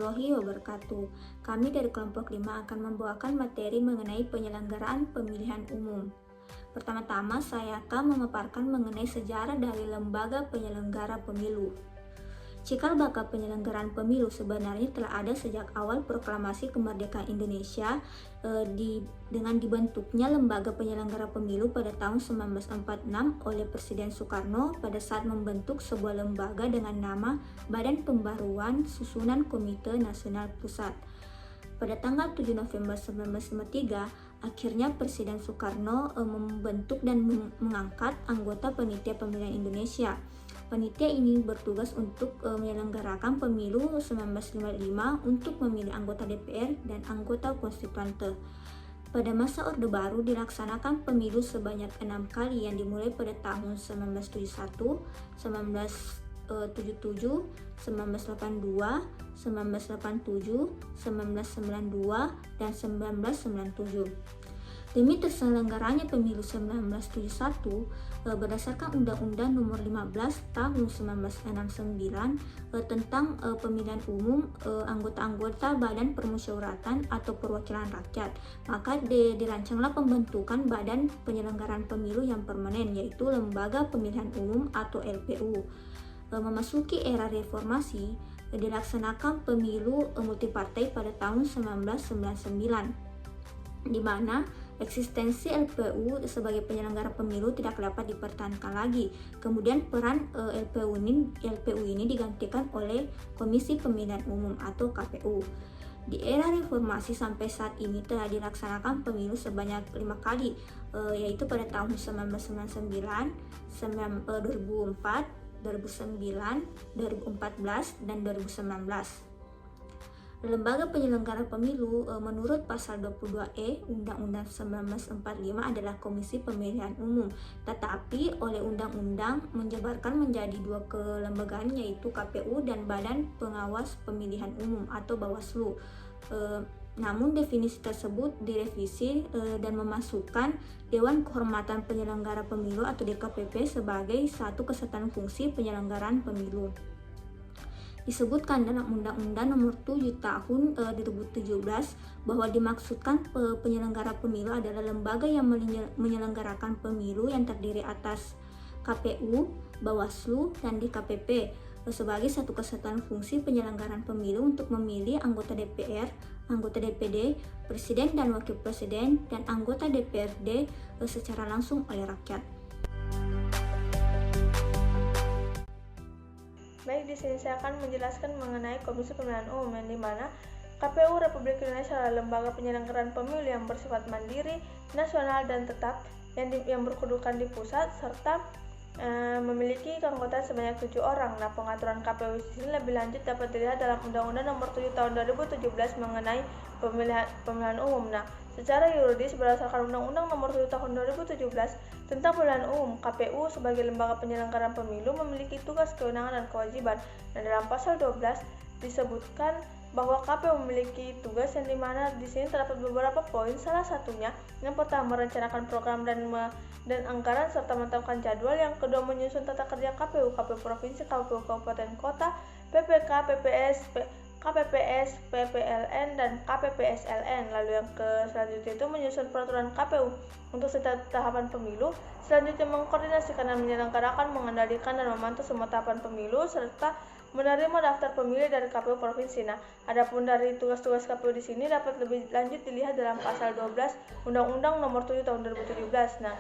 warahmatullahi wabarakatuh. Kami dari kelompok 5 akan membawakan materi mengenai penyelenggaraan pemilihan umum. Pertama-tama saya akan memaparkan mengenai sejarah dari lembaga penyelenggara pemilu. Cikal bakal penyelenggaraan pemilu sebenarnya telah ada sejak awal proklamasi kemerdekaan Indonesia dengan dibentuknya lembaga penyelenggara pemilu pada tahun 1946 oleh Presiden Soekarno pada saat membentuk sebuah lembaga dengan nama Badan Pembaruan Susunan Komite Nasional Pusat. Pada tanggal 7 November 1953, akhirnya Presiden Soekarno membentuk dan mengangkat anggota Panitia Pemilihan Indonesia. Panitia ini bertugas untuk menyelenggarakan pemilu 1955 untuk memilih anggota DPR dan anggota konstituante. Pada masa Orde Baru dilaksanakan pemilu sebanyak 6 kali yang dimulai pada tahun 1971, 1977, 1982, 1987, 1992, dan 1997. Demi terselenggaranya pemilu 1971 berdasarkan Undang-Undang Nomor 15 Tahun 1969 tentang pemilihan umum anggota-anggota Badan Permusyawaratan atau Perwakilan Rakyat, maka dirancanglah pembentukan Badan Penyelenggaraan Pemilu yang permanen, yaitu Lembaga Pemilihan Umum atau LPU. Memasuki era reformasi, dilaksanakan pemilu multipartai pada tahun 1999, di mana eksistensi LPU sebagai penyelenggara pemilu tidak dapat dipertahankan lagi. Kemudian peran LPU ini digantikan oleh Komisi Pemilihan Umum atau KPU. Di era reformasi sampai saat ini telah dilaksanakan pemilu sebanyak 5 kali, yaitu pada tahun 1999, 2004, 2009, 2014, dan 2019. Lembaga penyelenggara pemilu menurut pasal 22E Undang-Undang 1945 adalah Komisi Pemilihan Umum, tetapi oleh undang-undang menjabarkan menjadi 2 kelembagaan, yaitu KPU dan Badan Pengawas Pemilihan Umum atau Bawaslu. Namun definisi tersebut direvisi dan memasukkan Dewan Kehormatan Penyelenggara Pemilu atau DKPP sebagai satu kesatuan fungsi penyelenggaraan pemilu. Disebutkan dalam Undang-Undang Nomor 7 Tahun 2017 bahwa dimaksudkan penyelenggara pemilu adalah lembaga yang menyelenggarakan pemilu yang terdiri atas KPU, Bawaslu, dan DKPP sebagai satu kesatuan fungsi penyelenggaraan pemilu untuk memilih anggota DPR, anggota DPD, Presiden dan Wakil Presiden, dan anggota DPRD secara langsung oleh rakyat. Baik, di sini saya akan menjelaskan mengenai Komisi Pemilihan Umum, yang dimana KPU Republik Indonesia adalah lembaga penyelenggaraan pemilu yang bersifat mandiri, nasional, dan tetap yang berkedudukan di pusat serta memiliki anggota sebanyak 7 orang. Nah, pengaturan KPU di sini lebih lanjut dapat dilihat dalam Undang-Undang Nomor 7 Tahun 2017 mengenai pemilihan umum. Nah, secara yuridis berdasarkan Undang-Undang Nomor 7 Tahun 2017 tentang pemilihan umum, KPU sebagai lembaga penyelenggaraan pemilu memiliki tugas, kewenangan, dan kewajiban. Nah, dalam pasal 12 disebutkan bahwa KPU memiliki tugas yang dimana di sini terdapat beberapa poin. Salah satunya yang pertama merencanakan program dan anggaran serta menetapkan jadwal. Yang kedua menyusun tata kerja KPU provinsi, KPU kabupaten kota, PPK, KPPS, PPLN, dan KPPSLN. Lalu yang selanjutnya itu menyusun peraturan KPU untuk setiap tahapan pemilu. Selanjutnya mengkoordinasikan dan menyelenggarakan, mengendalikan, dan memantau semua tahapan pemilu serta menerima daftar pemilih dari KPU provinsi. Nah, adapun dari tugas-tugas KPU di sini dapat lebih lanjut dilihat dalam pasal 12 Undang-Undang Nomor 7 Tahun 2017. Nah,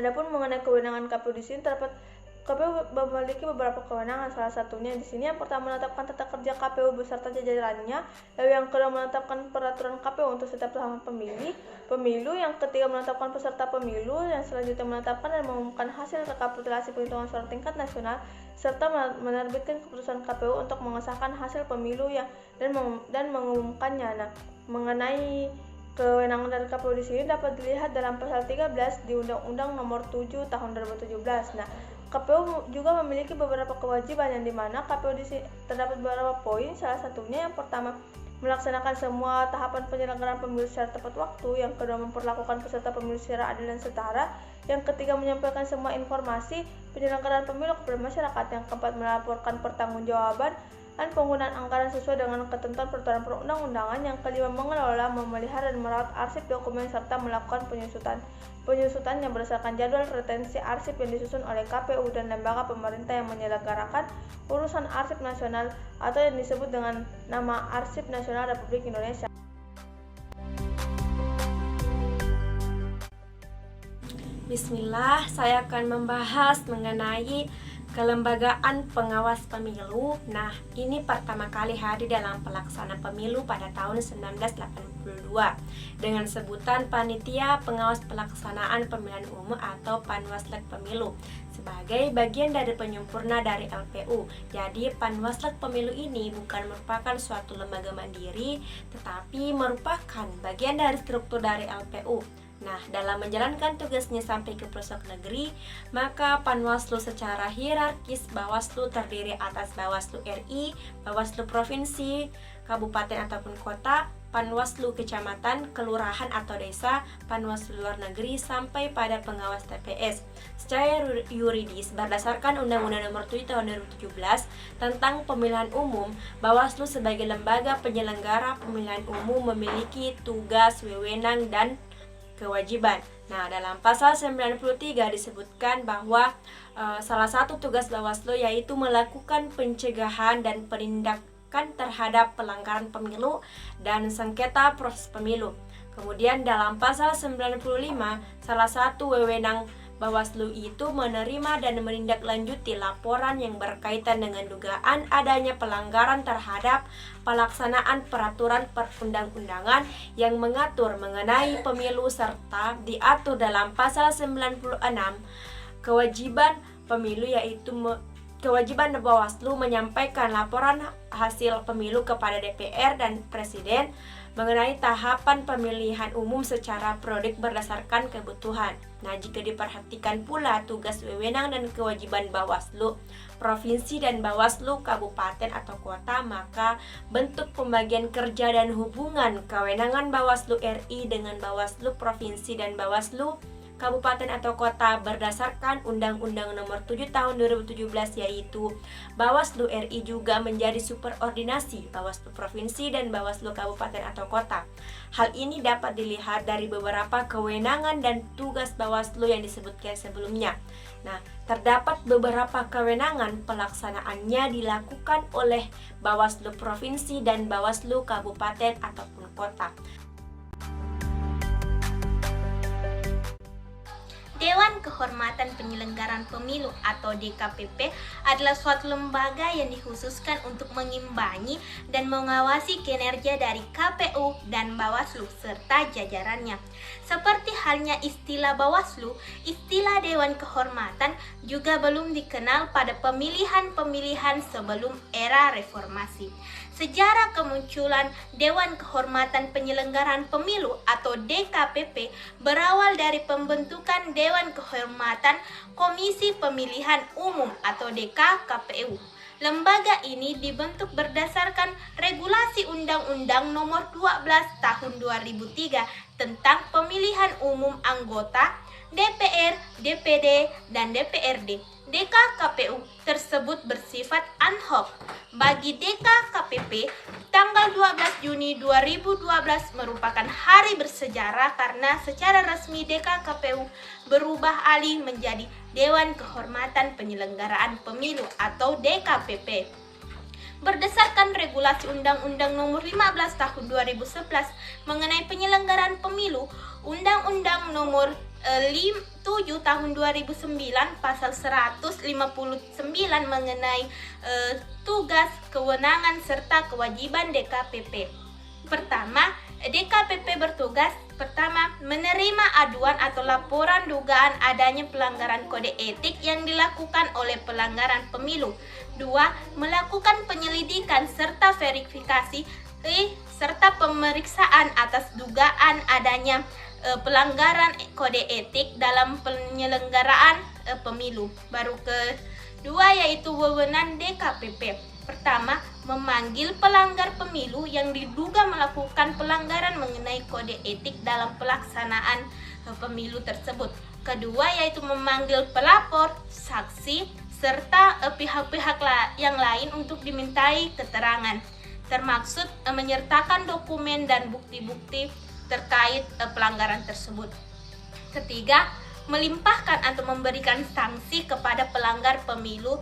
adapun mengenai kewenangan KPU di sini terdapat KPU memiliki beberapa kewenangan. Salah satunya di sini yang pertama menetapkan tata kerja KPU beserta jajarannya, lalu yang kedua menetapkan peraturan KPU untuk setiap tahapan pemilu, yang ketiga menetapkan peserta pemilu, yang selanjutnya menetapkan dan mengumumkan hasil rekapitulasi penghitungan suara tingkat nasional, serta menerbitkan keputusan KPU untuk mengesahkan hasil pemilu dan mengumumkannya. Nah, mengenai kewenangan dari KPU di sini dapat dilihat dalam pasal 13 di Undang-Undang Nomor 7 Tahun 2017. Nah, KPU juga memiliki beberapa kewajiban yang dimana KPU di sini terdapat beberapa poin. Salah satunya yang pertama melaksanakan semua tahapan penyelenggaraan pemilu secara tepat waktu, yang kedua memperlakukan peserta pemilu secara adil dan setara, yang ketiga menyampaikan semua informasi penyelenggaraan pemilu kepada masyarakat, yang keempat melaporkan pertanggungjawaban dan penggunaan anggaran sesuai dengan ketentuan peraturan perundang-undangan. Yang kelima, mengelola, memelihara, dan merawat arsip dokumen serta melakukan penyusutan yang berdasarkan jadwal retensi arsip yang disusun oleh KPU dan lembaga pemerintah yang menyelenggarakan urusan arsip nasional atau yang disebut dengan nama Arsip Nasional Republik Indonesia. Bismillah, saya akan membahas mengenai kelembagaan pengawas pemilu. Nah, ini pertama kali hadir dalam pelaksanaan pemilu pada tahun 1982 dengan sebutan Panitia Pengawas Pelaksanaan Pemilihan Umum atau Panwaslek Pemilu sebagai bagian dari penyempurna dari LPU. Jadi, Panwaslek Pemilu ini bukan merupakan suatu lembaga mandiri, tetapi merupakan bagian dari struktur dari LPU. Nah, dalam menjalankan tugasnya sampai ke pelosok negeri, maka Panwaslu secara hierarkis Bawaslu terdiri atas Bawaslu RI, Bawaslu Provinsi, Kabupaten ataupun Kota, Panwaslu Kecamatan, Kelurahan atau Desa, Panwaslu Luar Negeri, sampai pada pengawas TPS. Secara yuridis, berdasarkan Undang-Undang Nomor 7 Tahun 2017 tentang Pemilihan Umum, Bawaslu sebagai lembaga penyelenggara pemilihan umum memiliki tugas, wewenang, dan kewajiban. Nah, dalam pasal 93 disebutkan bahwa salah satu tugas Bawaslu yaitu melakukan pencegahan dan penindakan terhadap pelanggaran pemilu dan sengketa proses pemilu. Kemudian dalam pasal 95, salah satu wewenang Bawaslu itu menerima dan menindaklanjuti laporan yang berkaitan dengan dugaan adanya pelanggaran terhadap pelaksanaan peraturan perundang-undangan yang mengatur mengenai pemilu serta diatur dalam pasal 96 kewajiban pemilu yaitu kewajiban Bawaslu menyampaikan laporan hasil pemilu kepada DPR dan Presiden mengenai tahapan pemilihan umum secara periodik berdasarkan kebutuhan. Nah, jika diperhatikan pula tugas, wewenang, dan kewajiban Bawaslu Provinsi dan Bawaslu Kabupaten atau Kota, maka bentuk pembagian kerja dan hubungan kewenangan Bawaslu RI dengan Bawaslu Provinsi dan Bawaslu Kabupaten atau Kota berdasarkan Undang-Undang Nomor 7 Tahun 2017 yaitu Bawaslu RI juga menjadi superordinasi Bawaslu Provinsi dan Bawaslu Kabupaten atau Kota. Hal ini dapat dilihat dari beberapa kewenangan dan tugas Bawaslu yang disebutkan sebelumnya. Nah, terdapat beberapa kewenangan pelaksanaannya dilakukan oleh Bawaslu Provinsi dan Bawaslu Kabupaten ataupun Kota. Dewan Kehormatan Penyelenggaraan Pemilu atau DKPP adalah suatu lembaga yang dikhususkan untuk mengimbangi dan mengawasi kinerja dari KPU dan Bawaslu serta jajarannya. Seperti halnya istilah Bawaslu, istilah Dewan Kehormatan juga belum dikenal pada pemilihan-pemilihan sebelum era reformasi. Sejarah kemunculan Dewan Kehormatan Penyelenggaraan Pemilu atau DKPP berawal dari pembentukan Dewan Kehormatan Komisi Pemilihan Umum atau DKKPU. Lembaga ini dibentuk berdasarkan Regulasi Undang-Undang Nomor 12 Tahun 2003 tentang Pemilihan Umum Anggota DPR, DPD, dan DPRD. DKKPU tersebut bersifat ad hoc. Bagi DKKPP, tanggal 12 Juni 2012 merupakan hari bersejarah karena secara resmi DKKPU berubah alih menjadi Dewan Kehormatan Penyelenggaraan Pemilu atau DKPP. Berdasarkan Regulasi Undang-Undang Nomor 15 Tahun 2011 mengenai penyelenggaraan pemilu, Undang-Undang Nomor 7 Tahun 2009 Pasal 159 mengenai tugas, kewenangan, serta kewajiban DKPP. Pertama, DKPP bertugas menerima aduan atau laporan dugaan adanya pelanggaran kode etik yang dilakukan oleh pelanggaran pemilu. 2. Melakukan penyelidikan serta verifikasi serta pemeriksaan atas dugaan adanya pelanggaran kode etik dalam penyelenggaraan pemilu. Baru kedua yaitu wewenang DKPP. Pertama, memanggil pelanggar pemilu yang diduga melakukan pelanggaran mengenai kode etik dalam pelaksanaan pemilu tersebut. Kedua yaitu memanggil pelapor, saksi, serta pihak-pihak yang lain untuk dimintai keterangan, termaksud menyertakan dokumen dan bukti-bukti terkait pelanggaran tersebut. Ketiga, melimpahkan atau memberikan sanksi kepada pelanggar pemilu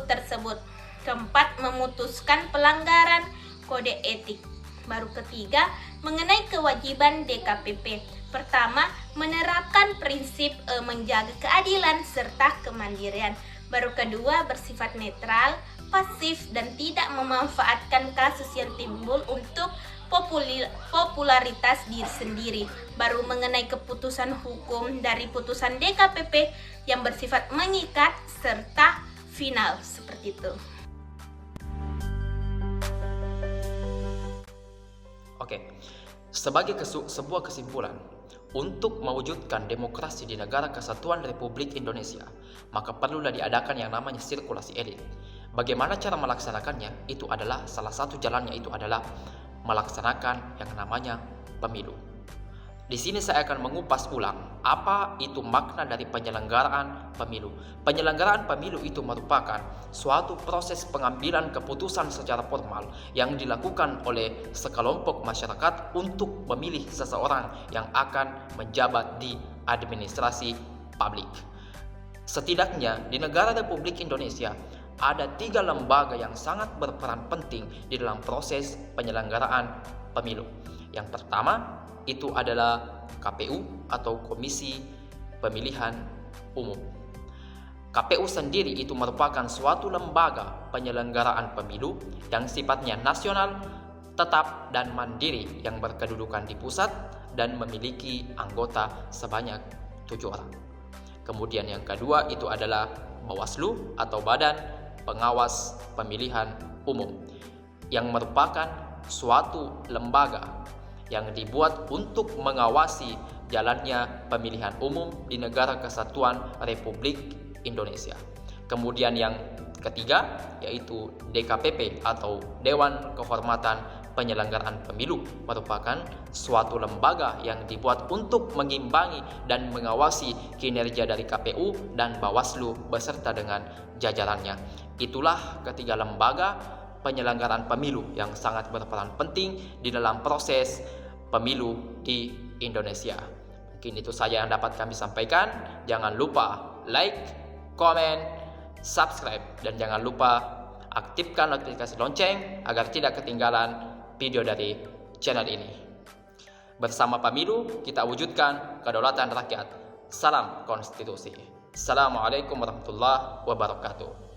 tersebut. Keempat, memutuskan pelanggaran kode etik. Baru ketiga, mengenai kewajiban DKPP. Pertama, menerapkan prinsip menjaga keadilan serta kemandirian. Baru kedua, bersifat netral, pasif, dan tidak memanfaatkan kasus yang timbul untuk popularitas diri sendiri. Baru mengenai keputusan hukum dari putusan DKPP yang bersifat mengikat serta final, seperti itu. Oke, sebagai sebuah kesimpulan, untuk mewujudkan demokrasi di negara kesatuan Republik Indonesia, maka perlulah diadakan yang namanya sirkulasi elit. Bagaimana cara melaksanakannya? Itu adalah salah satu jalannya, itu adalah melaksanakan yang namanya pemilu. Di sini saya akan mengupas ulang apa itu makna dari penyelenggaraan pemilu. Penyelenggaraan pemilu itu merupakan suatu proses pengambilan keputusan secara formal yang dilakukan oleh sekelompok masyarakat untuk memilih seseorang yang akan menjabat di administrasi publik. Setidaknya di negara Republik Indonesia ada 3 lembaga yang sangat berperan penting di dalam proses penyelenggaraan pemilu. Yang pertama itu adalah KPU atau Komisi Pemilihan Umum. KPU sendiri itu merupakan suatu lembaga penyelenggaraan pemilu yang sifatnya nasional, tetap dan mandiri yang berkedudukan di pusat dan memiliki anggota sebanyak 7 orang. Kemudian yang kedua itu adalah Bawaslu atau Badan Pengawas Pemilihan Umum yang merupakan suatu lembaga yang dibuat untuk mengawasi jalannya pemilihan umum di negara kesatuan Republik Indonesia. Kemudian yang ketiga yaitu DKPP atau Dewan Kehormatan Penyelenggaraan Pemilu, merupakan suatu lembaga yang dibuat untuk mengimbangi dan mengawasi kinerja dari KPU dan Bawaslu beserta dengan jajarannya. Itulah ketiga lembaga penyelenggaraan pemilu yang sangat berperan penting di dalam proses pemilu di Indonesia. Mungkin itu saja yang dapat kami sampaikan. Jangan lupa like, komen, subscribe, dan jangan lupa aktifkan notifikasi lonceng agar tidak ketinggalan video dari channel ini. Bersama pemilu, kita wujudkan kedaulatan rakyat. Salam konstitusi. Assalamualaikum warahmatullahi wabarakatuh.